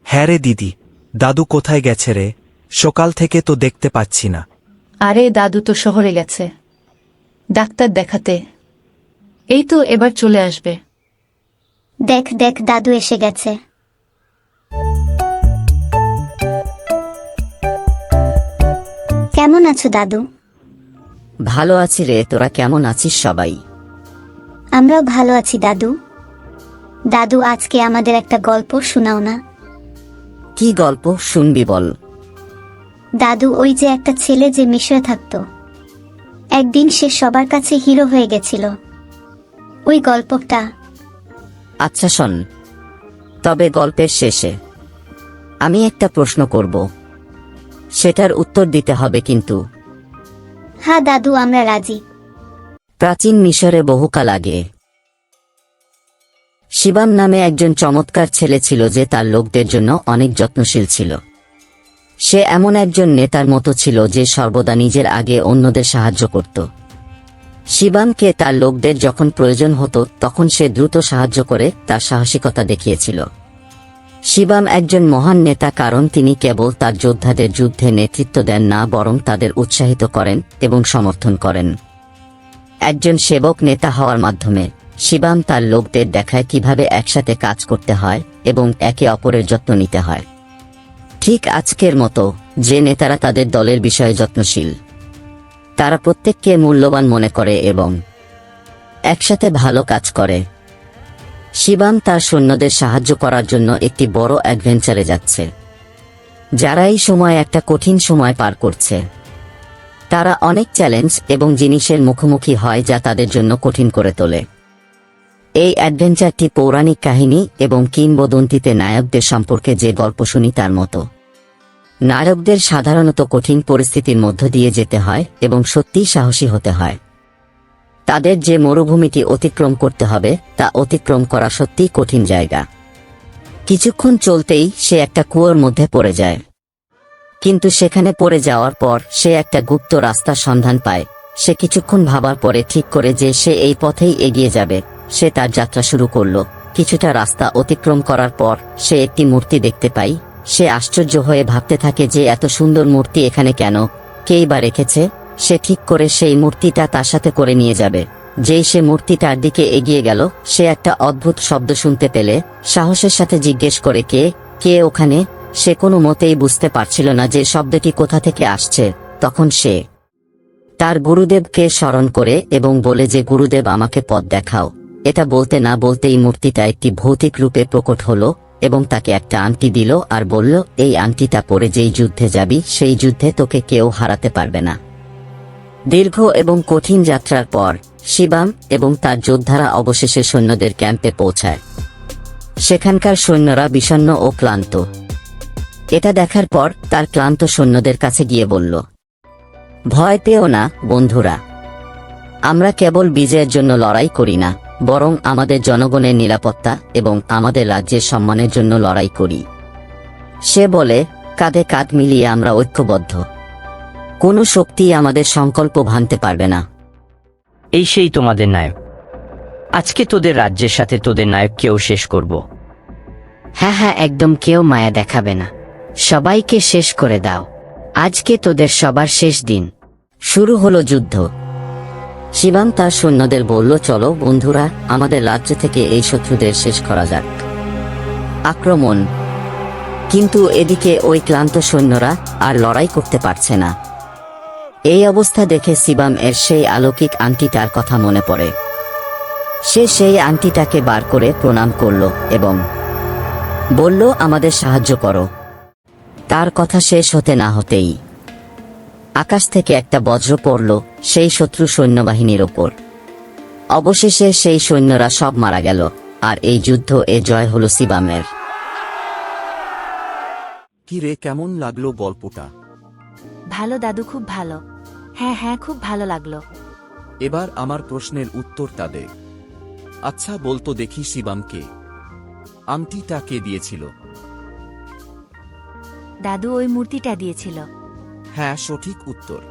হ্যাঁ রে দিদি, দাদু কোথায় গেছে রে? সকাল থেকে তো দেখতে পাচ্ছি না। আরে দাদু তো শহরে গেছে ডাক্তার দেখাতে। এই তো এবার চলে আসবে। দেখ দেখ দাদু এসে গেছে। কেমন আছো দাদু? ভালো আছি রে, তোরা কেমন আছিস সবাই? আমরাও ভালো আছি দাদু। দাদু আজকে আমাদের একটা গল্প শোনাও না। কি গল্প শুনবি বল? দাদু, ওই যে একটা ছেলে যে মিশরে থাকতো, একদিন সে সবার কাছে হিরো হয়ে গেছিল, ওই গল্পটা। আচ্ছা শোন, তবে গল্পের শেষে আমি একটা প্রশ্ন করব, সেটার উত্তর দিতে হবে কিন্তু। হ্যাঁ দাদু, আমরা রাজি। প্রাচীন মিশরে বহুকাল আগে শিবাম নামে একজন চমৎকার ছেলে ছিল যে তার লোকদের জন্য অনেক যত্নশীল ছিল। সে এমন একজন নেতার মতো ছিল যে সর্বদা নিজের আগে অন্যদের সাহায্য করত। শিবামকে তার লোকদের যখন প্রয়োজন হতো তখন সে দ্রুত সাহায্য করে তার সাহসিকতা দেখিয়েছিল। শিবাম একজন মহান নেতা, কারণ তিনি কেবল তার যোদ্ধাদের যুদ্ধে নেতৃত্ব দেন না, বরং তাদের উৎসাহিত করেন এবং সমর্থন করেন। একজন সেবক নেতা হওয়ার মাধ্যমে শিবাম তার লোকদের দেখায় কিভাবে একসাথে কাজ করতে হয় এবং একে অপরের যত্ন নিতে হয়। ঠিক আজকের মতো যে নেতারা তাদের দলের বিষয়ে যত্নশীল, তারা প্রত্যেককে মূল্যবান মনে করে এবং একসাথে ভালো কাজ করে। শিবাম তার সৈন্যদের সাহায্য করার জন্য একটি বড় অ্যাডভেঞ্চারে যাচ্ছে। যারা এই সময় একটা কঠিন সময় পার করছে, তারা অনেক চ্যালেঞ্জ এবং জিনিসের মুখোমুখি হয় যা তাদের জন্য কঠিন করে তোলে। এই অ্যাডভেঞ্চারটি পৌরাণিক কাহিনী এবং কিংবদন্তিতে নায়কদের সম্পর্কে যে গল্প শুনি তার মতো। নায়কদের সাধারণত কঠিন পরিস্থিতির মধ্য দিয়ে যেতে হয় এবং সত্যিই সাহসী হতে হয়। তাদের যে মরুভূমিটি অতিক্রম করতে হবে তা অতিক্রম করা সত্যিই কঠিন জায়গা। কিছুক্ষণ চলতেই সে একটা কুয়োর মধ্যে পড়ে যায়, কিন্তু সেখানে পড়ে যাওয়ার পর সে একটা গুপ্ত রাস্তার সন্ধান পায়। সে কিছুক্ষণ ভাবার পরে ঠিক করে যে সে এই পথেই এগিয়ে যাবে। সে তার যাত্রা শুরু করল। কিছুটা রাস্তা অতিক্রম করার পর সে একটি মূর্তি দেখতে পায়। সে আশ্চর্য হয়ে ভাবতে থাকে যে এত সুন্দর মূর্তি এখানে কেন, কেই বা রেখেছে। সে ঠিক করে সেই মূর্তিটা তার সাথে করে নিয়ে যাবে। যেই সে মূর্তিটার দিকে এগিয়ে গেল, সে একটা অদ্ভুত শব্দ শুনতে পেলে সাহসের সাথে জিজ্ঞেস করে, কে কে ওখানে? সে কোনো মতেই বুঝতে পারছিল না যে শব্দটি কোথা থেকে আসছে। তখন সে তার গুরুদেবকে স্মরণ করে এবং বলে যে, গুরুদেব, আমাকে পথ দেখাও। এটা বলতে না বলতেই মূর্তিটা একটি ভৌতিক রূপে প্রকট হলো এবং তাকে একটা আংটি দিল আর বলল, এই আংটিটা পরে যেই যুদ্ধে যাবি সেই যুদ্ধে তোকে কেউ হারাতে পারবে না। দীর্ঘ এবং কঠিন যাত্রার পর শিবাম এবং তার যোদ্ধারা অবশেষে সৈন্যদের ক্যাম্পে পৌঁছায়। সেখানকার সৈন্যরা বিষণ্ণ ও ক্লান্ত। এটা দেখার পর তার ক্লান্ত সৈন্যদের কাছে গিয়ে বলল, ভয় পেও না বন্ধুরা, আমরা কেবল বিজয়ের জন্য লড়াই করি না, বরং আমাদের জনগণের নিরাপত্তা এবং আমাদের রাজ্যের সম্মানের জন্য লড়াই করি। সে বলে, কাঁধে কাঁধ মিলিয়ে আমরা ঐক্যবদ্ধ, কোনো শক্তি আমাদের সংকল্প ভাঙতে পারবে না। এই সেই তোমাদের নায়ক। আজকে তোদের রাজ্যের সাথে তোদের নায়ককেও শেষ করব। হ্যাঁ হ্যাঁ, একদম কেউ মায়া দেখাবে না, সবাইকে শেষ করে দাও। আজকে তোদের সবার শেষ দিন। শুরু হলো যুদ্ধ। শিবাম তার সৈন্যদের বলল, চলো বন্ধুরা, আমাদের রাজ্য থেকে এই শত্রুদের শেষ করা যাক। আক্রমণ! কিন্তু এদিকে ওই ক্লান্ত সৈন্যরা আর লড়াই করতে পারছে না। এই অবস্থা দেখে শিবাম এর সেই অলৌকিক আংটিটার কথা মনে পড়ে। সে সেই আংটিটাকে বার করে প্রণাম করল এবং বলল, আমাদের সাহায্য করো। তার কথা শেষ হতে না হতেই আকাশ থেকে একটা বজ্র পড়ল সেই শত্রু সৈন্যবাহিনীর ওপর। অবশেষে সেই সৈন্যরা সব মারা গেল আর এই যুদ্ধ জয় হলো শিবামের। কি রে, কেমন লাগলো গল্পটা? ভালো দাদু, খুব ভালো। হ্যাঁ হ্যাঁ, খুব ভালো লাগলো। এবার আমার প্রশ্নের উত্তরটা দে। আচ্ছা বলতো দেখি, শিবামকে আংটিটা কে দিয়েছিল? দাদু ওই মূর্তিটা দিয়েছিল। হ্যাঁ, সঠিক উত্তর।